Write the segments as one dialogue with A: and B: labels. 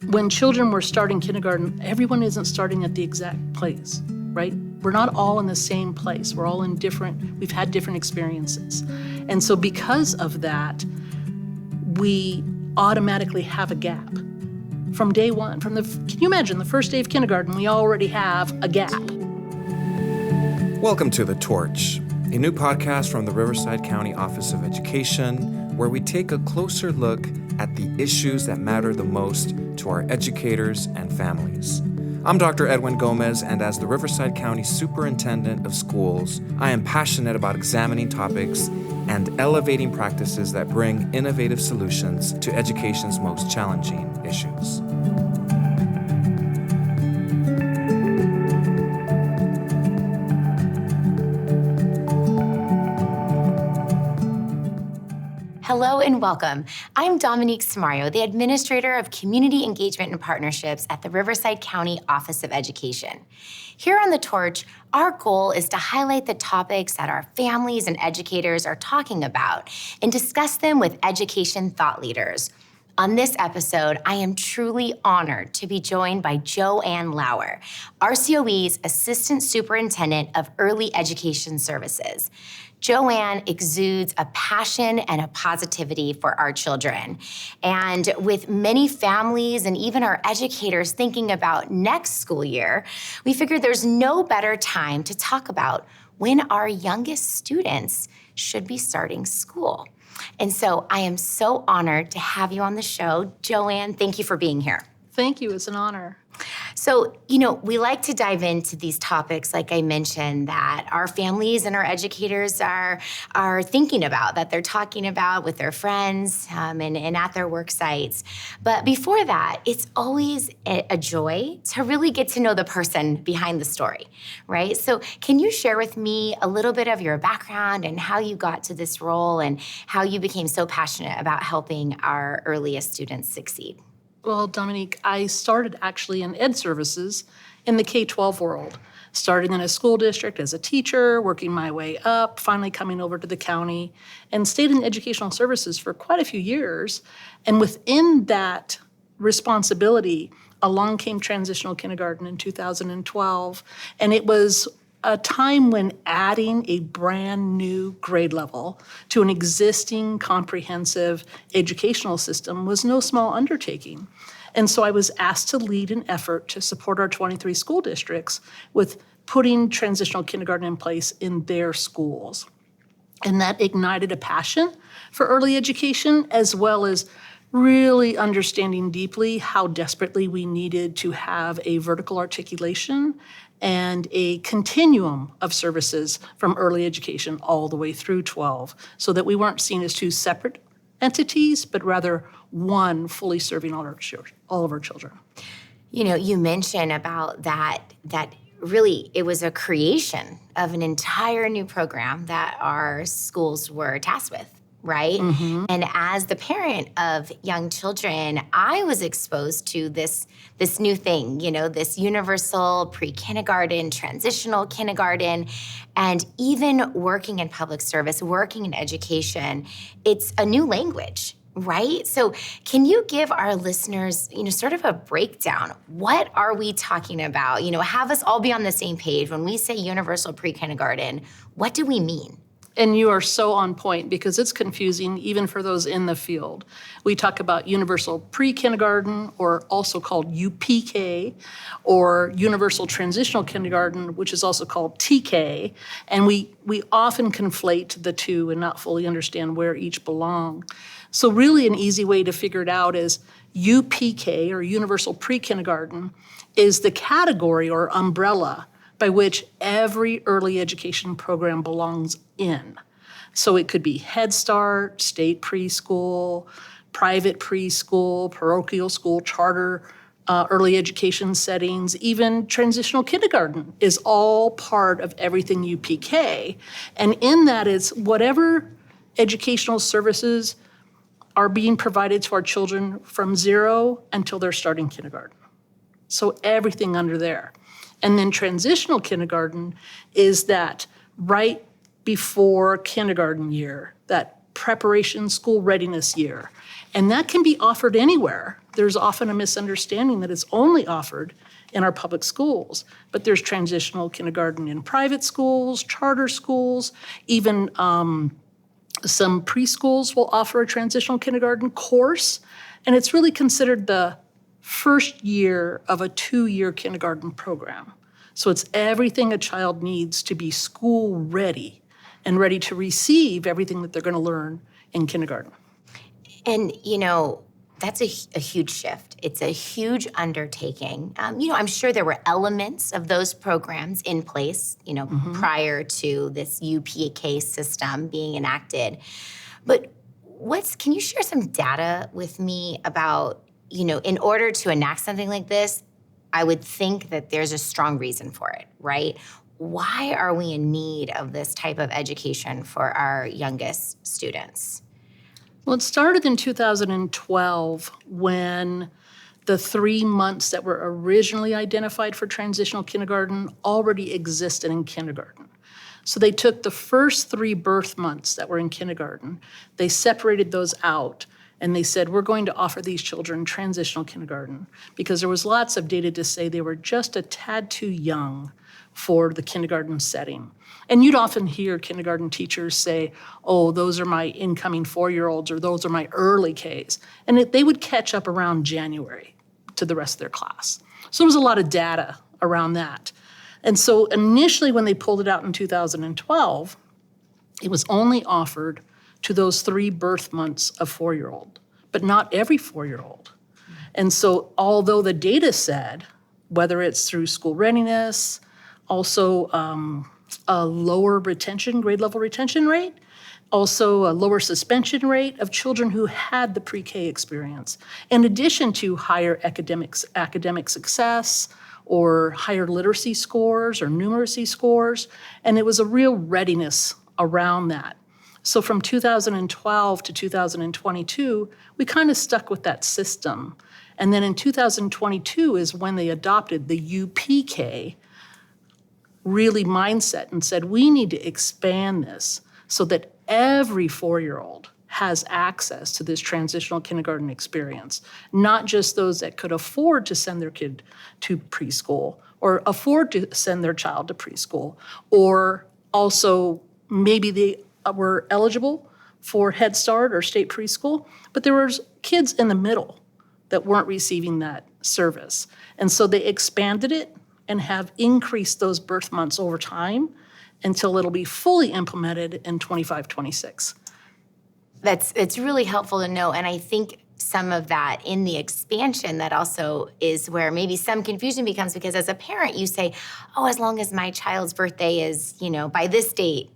A: when children were starting kindergarten, everyone isn't starting at the exact place, right? We're not all in the same place. We're all we've had different experiences. And so because of that, we automatically have a gap from day one. Can you imagine the first day of kindergarten, we already have a gap.
B: Welcome to The Torch, a new podcast from the Riverside County Office of Education, where we take a closer look at the issues that matter the most to our educators and families. I'm Dr. Edwin Gomez, and as the Riverside County Superintendent of Schools, I am passionate about examining topics and elevating practices that bring innovative solutions to education's most challenging issues.
C: Hello and welcome. I'm Dominique Samario, the Administrator of Community Engagement and Partnerships at the Riverside County Office of Education. Here on The Torch, our goal is to highlight the topics that our families and educators are talking about and discuss them with education thought leaders. On this episode, I am truly honored to be joined by Joanne Lauer, RCOE's Assistant Superintendent of Early Education Services. Joanne exudes a passion and a positivity for our children. And with many families and even our educators thinking about next school year, we figured there's no better time to talk about when our youngest students should be starting school. And so I am so honored to have you on the show. Joanne, thank you for being here.
A: Thank you, it's an honor.
C: So, we like to dive into these topics, like I mentioned, that our families and our educators are thinking about, that they're talking about with their friends and at their work sites. But before that, it's always a joy to really get to know the person behind the story, right? So can you share with me a little bit of your background and how you got to this role and how you became so passionate about helping our earliest students succeed?
A: Well, Dominique, I started actually in ed services in the K-12 world, starting in a school district as a teacher, working my way up, finally coming over to the county, and stayed in educational services for quite a few years. And within that responsibility, along came transitional kindergarten in 2012, and it was a time when adding a brand new grade level to an existing comprehensive educational system was no small undertaking. And so I was asked to lead an effort to support our 23 school districts with putting transitional kindergarten in place in their schools. And that ignited a passion for early education, as well as really understanding deeply how desperately we needed to have a vertical articulation and a continuum of services from early education all the way through 12, so that we weren't seen as two separate entities, but rather one fully serving all of our children.
C: You mentioned about that really it was a creation of an entire new program that our schools were tasked with. Right? Mm-hmm. And as the parent of young children, I was exposed to this new thing, this universal pre-kindergarten, transitional kindergarten, and even working in public service, working in education, it's a new language. Right? So can you give our listeners, sort of a breakdown? What are we talking about? Have us all be on the same page. When we say universal pre-kindergarten, what do we mean?
A: And you are so on point, because it's confusing even for those in the field. We talk about universal pre-kindergarten, or also called UPK, or universal transitional kindergarten, which is also called TK. And we often conflate the two and not fully understand where each belong. So really an easy way to figure it out is UPK, or universal pre-kindergarten, is the category or umbrella by which every early education program belongs in. So it could be Head Start, state preschool, private preschool, parochial school, charter early education settings, even transitional kindergarten is all part of everything UPK. And in that, it's whatever educational services are being provided to our children from 0 until they're starting kindergarten. So everything under there. And then transitional kindergarten is that right before kindergarten year, that preparation school readiness year. And that can be offered anywhere. there's often a misunderstanding that it's only offered in our public schools, but there's transitional kindergarten in private schools, charter schools, even some preschools will offer a transitional kindergarten course, and it's really considered the first year of a 2-year kindergarten program. So it's everything a child needs to be school ready and ready to receive everything that they're going to learn in kindergarten.
C: And, that's a huge shift. It's a huge undertaking. I'm sure there were elements of those programs in place, prior to this UPK system being enacted. But can you share some data with me about, in order to enact something like this, I would think that there's a strong reason for it, right? Why are we in need of this type of education for our youngest students?
A: Well, it started in 2012 when the 3 months that were originally identified for transitional kindergarten already existed in kindergarten. So they took the first 3 birth months that were in kindergarten, they separated those out, and they said, we're going to offer these children transitional kindergarten because there was lots of data to say they were just a tad too young for the kindergarten setting. And you'd often hear kindergarten teachers say, oh, those are my incoming 4-year-olds, or those are my early Ks. And they would catch up around January to the rest of their class. So there was a lot of data around that. And so initially when they pulled it out in 2012, it was only offered to those 3 birth months of 4-year-old, but not every 4-year-old. And so although the data said, whether it's through school readiness, also a lower retention, grade level retention rate, also a lower suspension rate of children who had the pre-K experience, in addition to higher academic success or higher literacy scores or numeracy scores, and it was a real readiness around that. So from 2012 to 2022, we kind of stuck with that system. And then in 2022 is when they adopted the UPK really mindset and said, we need to expand this so that every 4-year-old has access to this transitional kindergarten experience, not just those that could afford to send their kid to preschool or afford to send their child to preschool, or also maybe they were eligible for Head Start or state preschool, but there was kids in the middle that weren't receiving that service. And so they expanded it and have increased those birth months over time until it'll be fully implemented in 25-26.
C: It's really helpful to know, and I think some of that in the expansion, that also is where maybe some confusion becomes, because as a parent you say, oh, as long as my child's birthday is, by this date,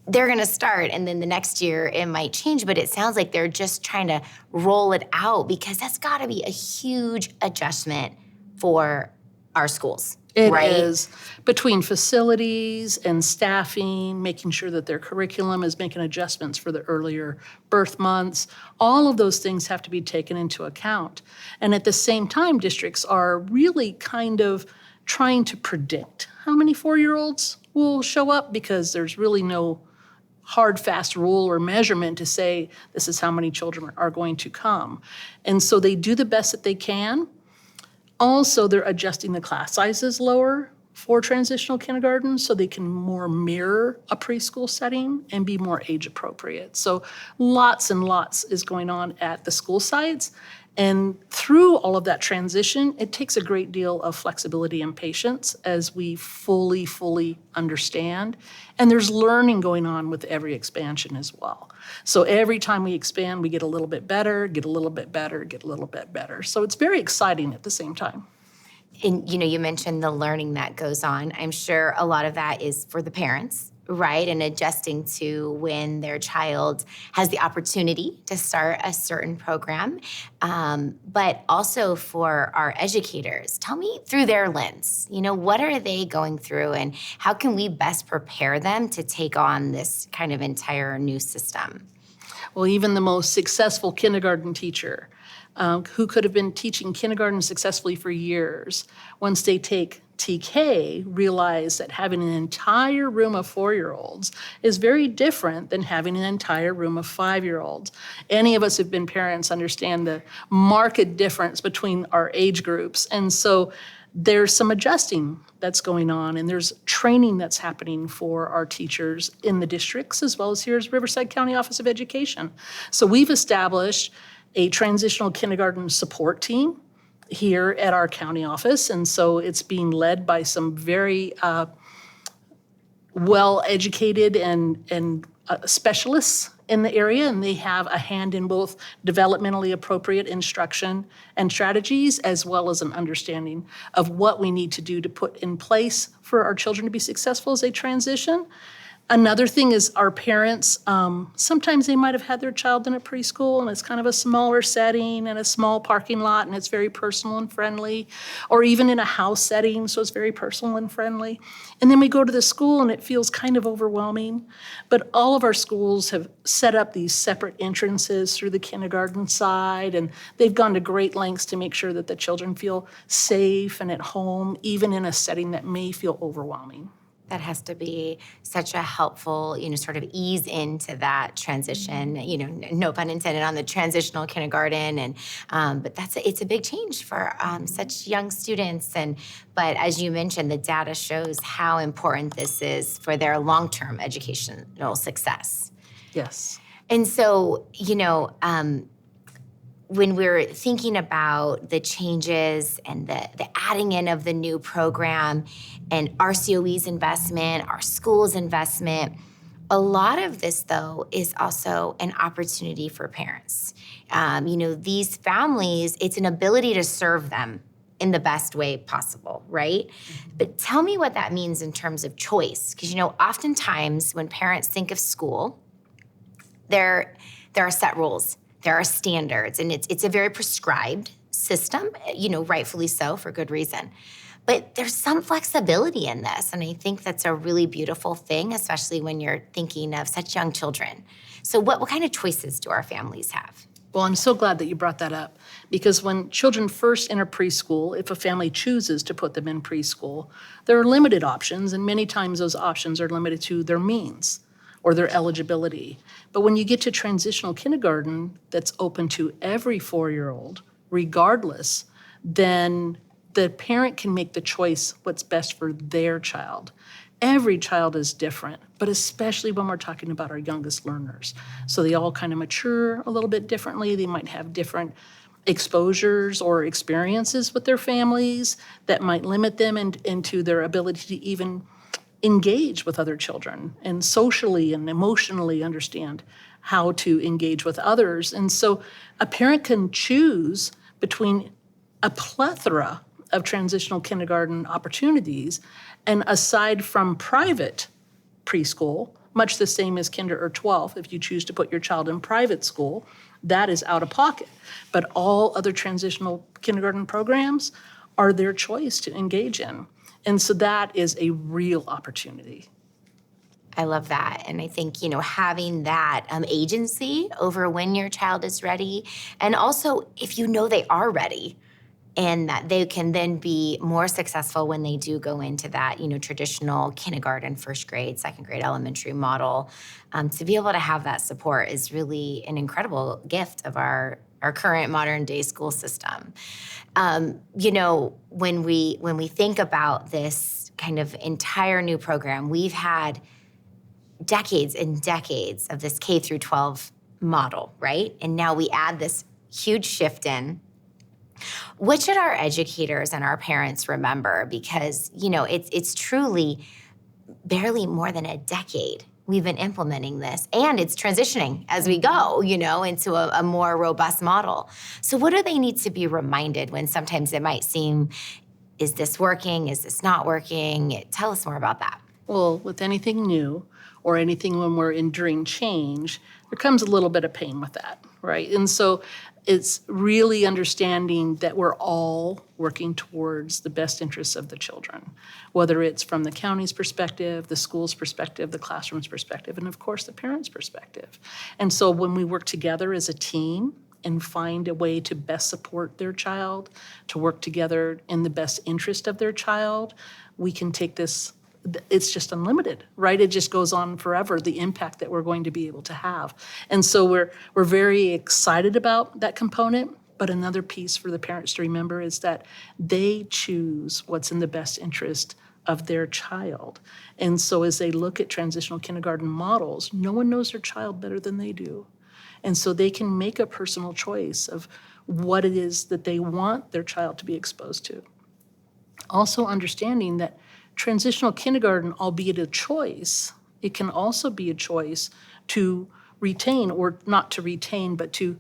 C: they're gonna start, and then the next year it might change, but it sounds like they're just trying to roll it out, because that's gotta be a huge adjustment for our schools.
A: It
C: right?
A: is, between facilities and staffing, making sure that their curriculum is making adjustments for the earlier birth months. All of those things have to be taken into account. And at the same time, districts are really kind of trying to predict how many 4-year-olds will show up, because there's really no hard, fast rule or measurement to say this is how many children are going to come. And so they do the best that they can. Also, they're adjusting the class sizes lower for transitional kindergarten so they can more mirror a preschool setting and be more age appropriate. So lots and lots is going on at the school sites. And through all of that transition, it takes a great deal of flexibility and patience as we fully understand. And there's learning going on with every expansion as well. So every time we expand, we get a little bit better, get a little bit better, get a little bit better. So it's very exciting at the same time.
C: And you mentioned the learning that goes on. I'm sure a lot of that is for the parents, right? And adjusting to when their child has the opportunity to start a certain program, but also for our educators. Tell me through their lens, what are they going through, and how can we best prepare them to take on this kind of entire new system?
A: Well, even the most successful kindergarten teacher who could have been teaching kindergarten successfully for years, once they take TK realized that having an entire room of 4-year-olds is very different than having an entire room of 5-year-olds. Any of us who've been parents understand the marked difference between our age groups. And so there's some adjusting that's going on, and there's training that's happening for our teachers in the districts as well as here as Riverside County Office of Education. So we've established a transitional kindergarten support team here at our county office, and so it's being led by some very well-educated and specialists in the area, and they have a hand in both developmentally appropriate instruction and strategies, as well as an understanding of what we need to do to put in place for our children to be successful as they transition. Another thing is our parents, sometimes they might have had their child in a preschool and it's kind of a smaller setting and a small parking lot and it's very personal and friendly, or even in a house setting, so it's very personal and friendly. And then we go to the school and it feels kind of overwhelming. But all of our schools have set up these separate entrances through the kindergarten side, and they've gone to great lengths to make sure that the children feel safe and at home, even in a setting that may feel overwhelming.
C: That has to be such a helpful, sort of ease into that transition, no pun intended on the transitional kindergarten. And but it's a big change for such young students. But as you mentioned, the data shows how important this is for their long-term educational success.
A: Yes.
C: And so, when we're thinking about the changes and the adding in of the new program and RCOE's investment, our school's investment, a lot of this, though, is also an opportunity for parents. These families, it's an ability to serve them in the best way possible, right? But tell me what that means in terms of choice. Because, oftentimes when parents think of school, there are set rules. There are standards, and it's a very prescribed system, rightfully so, for good reason. But there's some flexibility in this, and I think that's a really beautiful thing, especially when you're thinking of such young children. So what kind of choices do our families have?
A: Well, I'm so glad that you brought that up, because when children first enter preschool, if a family chooses to put them in preschool, there are limited options, and many times those options are limited to their means or their eligibility. But when you get to transitional kindergarten that's open to every 4-year-old, regardless, then the parent can make the choice what's best for their child. Every child is different, but especially when we're talking about our youngest learners. So they all kind of mature a little bit differently. They might have different exposures or experiences with their families that might limit them into their ability to even engage with other children and socially and emotionally understand how to engage with others. And so a parent can choose between a plethora of transitional kindergarten opportunities, and aside from private preschool, much the same as kinder or 12, if you choose to put your child in private school, that is out of pocket. But all other transitional kindergarten programs are their choice to engage in. And so that is a real opportunity.
C: I love that. And I think, having that agency over when your child is ready, and also if they are ready, and that they can then be more successful when they do go into that, traditional kindergarten, first grade, second grade, elementary model. To be able to have that support is really an incredible gift of our current modern day school system. When we think about this kind of entire new program, we've had decades and decades of this K through 12 model, right? And now we add this huge shift in. What should our educators and our parents remember? Because, it's truly barely more than a decade we've been implementing this, and it's transitioning as we go, into a more robust model. So what do they need to be reminded when sometimes it might seem, is this working? Is this not working? Tell us more about that.
A: Well, with anything new or anything when we're enduring change, there comes a little bit of pain with that, right? And so it's really understanding that we're all working towards the best interests of the children, whether it's from the county's perspective, the school's perspective, the classroom's perspective, and of course the parents' perspective. And so when we work together as a team and find a way to best support their child, to work together in the best interest of their child, we can take this, it's just unlimited, right? It just goes on forever, the impact that we're going to be able to have. And so we're very excited about that component. But another piece for the parents to remember is that they choose what's in the best interest of their child. And so as they look at transitional kindergarten models, no one knows their child better than they do. And so they can make a personal choice of what it is that they want their child to be exposed to. Also understanding that transitional kindergarten, albeit a choice, it can also be a choice to retain, or not to retain, but to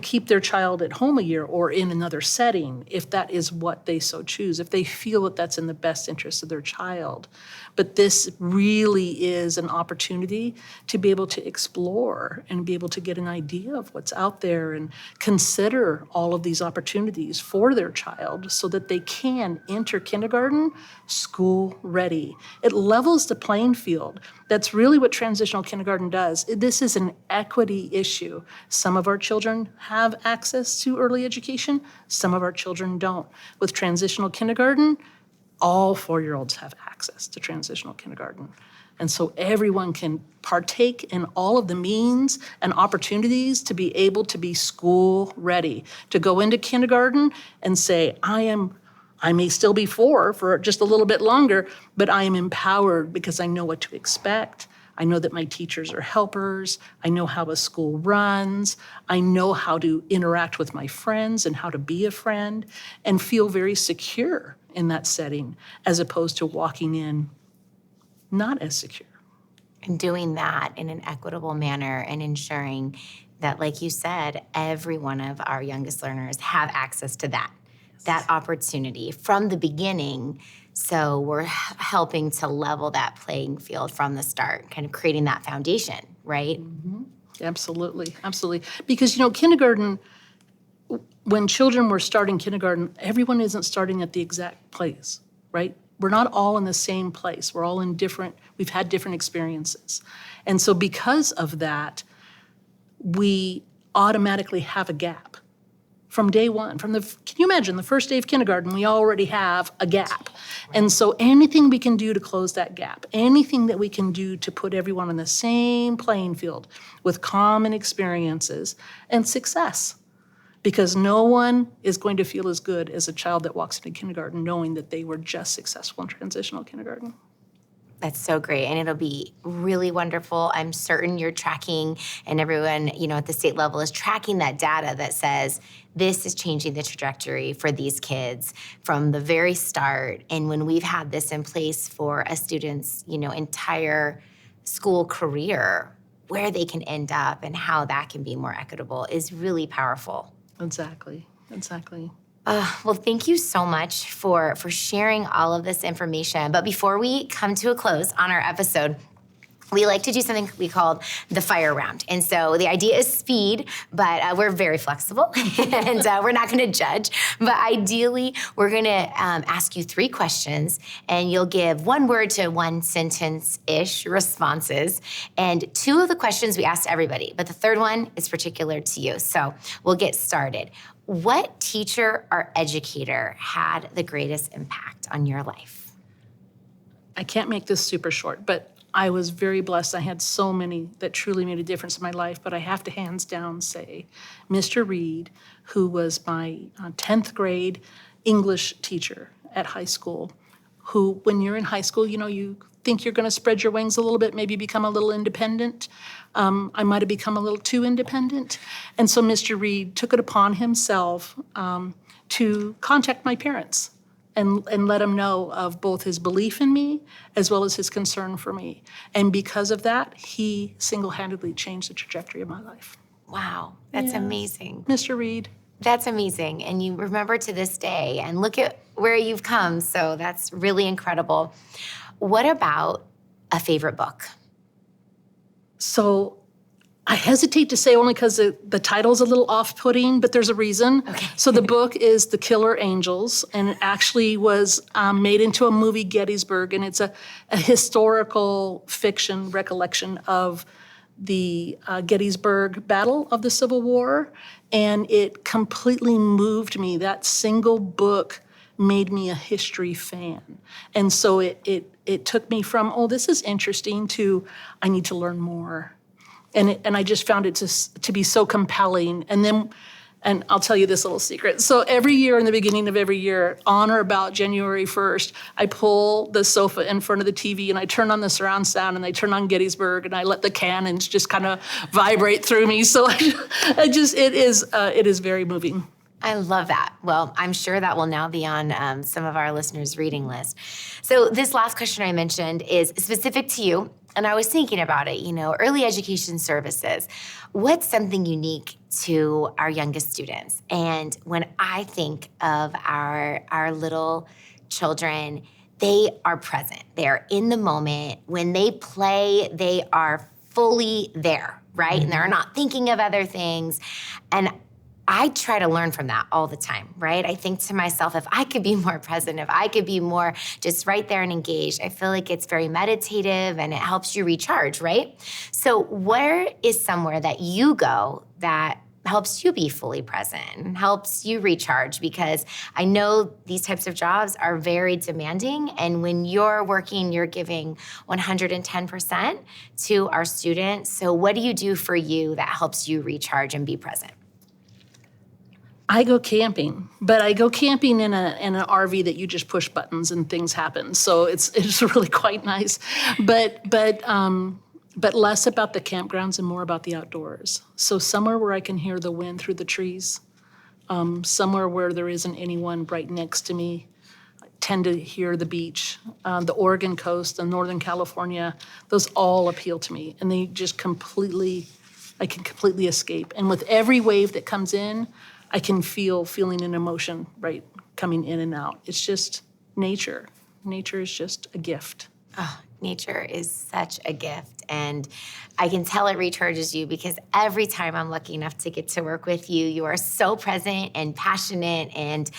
A: keep their child at home a year or in another setting, if that is what they so choose, if they feel that that's in the best interest of their child. But this really is an opportunity to be able to explore and be able to get an idea of what's out there and consider all of these opportunities for their child so that they can enter kindergarten school ready. It levels the playing field. That's really what transitional kindergarten does. This is an equity issue. Some of our children have access to early education, some of our children don't. With transitional kindergarten, all 4-year-olds have access to transitional kindergarten. And so everyone can partake in all of the means and opportunities to be able to be school ready, to go into kindergarten and say, I may still be 4 for just a little bit longer, but I am empowered because I know what to expect. I know that my teachers are helpers. I know how a school runs. I know how to interact with my friends and how to be a friend and feel very secure in that setting, as opposed to walking in not as secure.
C: And doing that in an equitable manner and ensuring that, like you said, every one of our youngest learners have access to that opportunity from the beginning. So we're helping to level that playing field from the start, kind of creating that foundation, right?
A: Mm-hmm. Absolutely, absolutely. Because, kindergarten, when children were starting kindergarten, everyone isn't starting at the exact place, right? We're not all in the same place. We're all in we've had different experiences. And so because of that, we automatically have a gap. From day one, can you imagine the first day of kindergarten, we already have a gap. And so anything we can do to close that gap, anything that we can do to put everyone on the same playing field with common experiences and success, because no one is going to feel as good as a child that walks into kindergarten knowing that they were just successful in transitional kindergarten.
C: That's so great, and it'll be really wonderful. I'm certain you're tracking, and everyone, at the state level is tracking that data that says this is changing the trajectory for these kids from the very start. And when we've had this in place for a student's, entire school career, where they can end up and how that can be more equitable is really powerful.
A: Exactly.
C: Well, thank you so much for sharing all of this information. But before we come to a close on our episode, we like to do something we call the fire round. And so the idea is speed, but we're very flexible and we're not gonna judge. But ideally, we're gonna ask you 3 questions and you'll give 1 word to 1 sentence-ish responses. And 2 of the questions we asked everybody, but the 3rd one is particular to you. So we'll get started. What teacher or educator had the greatest impact on your life?
A: I can't make this super short, but I was very blessed. I had so many that truly made a difference in my life, but I have to hands down say Mr. Reed, who was my 10th grade English teacher at high school, who, when you're in high school, you think you're going to spread your wings a little bit, maybe become a little independent. I might have become a little too independent. And so Mr. Reed took it upon himself to contact my parents and let them know of both his belief in me as well as his concern for me. And because of that, he single-handedly changed the trajectory of my life.
C: Wow, that's amazing.
A: Mr. Reed.
C: That's amazing. And you remember to this day, and look at where you've come. So that's really incredible. What about a favorite book?
A: So I hesitate to say only because the title's a little off-putting, but there's a reason.
C: Okay.
A: So the book is The Killer Angels, and it actually was made into a movie, Gettysburg, and it's a historical fiction recollection of the Gettysburg Battle of the Civil War. And it completely moved me. That single book made me a history fan. And so it took me from, oh, this is interesting, to I need to learn more. And I just found it to be so compelling. And I'll tell you this little secret. So every year, in the beginning of every year, on or about January 1st, I pull the sofa in front of the TV and I turn on the surround sound and I turn on Gettysburg and I let the cannons just kind of vibrate through me. So it is very moving.
C: I love that. Well, I'm sure that will now be on some of our listeners' reading list. So this last question I mentioned is specific to you, and I was thinking about it, early education services. What's something unique to our youngest students? And when I think of our little children, they are present. They are in the moment. When they play, they are fully there, right? Mm-hmm. And they're not thinking of other things. And I try to learn from that all the time, right? I think to myself, if I could be more present, if I could be more just right there and engaged, I feel like it's very meditative and it helps you recharge, right? So where is somewhere that you go that helps you be fully present and helps you recharge? Because I know these types of jobs are very demanding. And when you're working, you're giving 110% to our students. So what do you do for you that helps you recharge and be present?
A: I go camping, but I go camping in an RV that you just push buttons and things happen. So it's really quite nice, but less about the campgrounds and more about the outdoors. So somewhere where I can hear the wind through the trees, somewhere where there isn't anyone right next to me. I tend to hear the beach, the Oregon coast, the Northern California. Those all appeal to me, and they just I can completely escape. And with every wave that comes in, I can feeling an emotion, right, coming in and out. It's just nature. Nature is just a gift.
C: Oh, nature is such a gift. And I can tell it recharges you because every time I'm lucky enough to get to work with you, you are so present and passionate and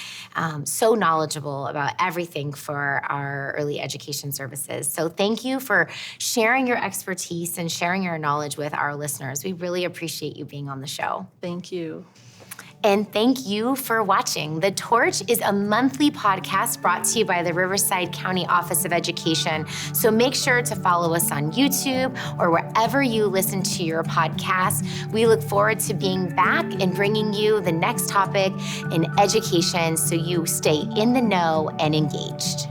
C: so knowledgeable about everything for our early education services. So thank you for sharing your expertise and sharing your knowledge with our listeners. We really appreciate you being on the show.
A: Thank you.
C: And thank you for watching. The Torch is a monthly podcast brought to you by the Riverside County Office of Education. So make sure to follow us on YouTube or wherever you listen to your podcast. We look forward to being back and bringing you the next topic in education so you stay in the know and engaged.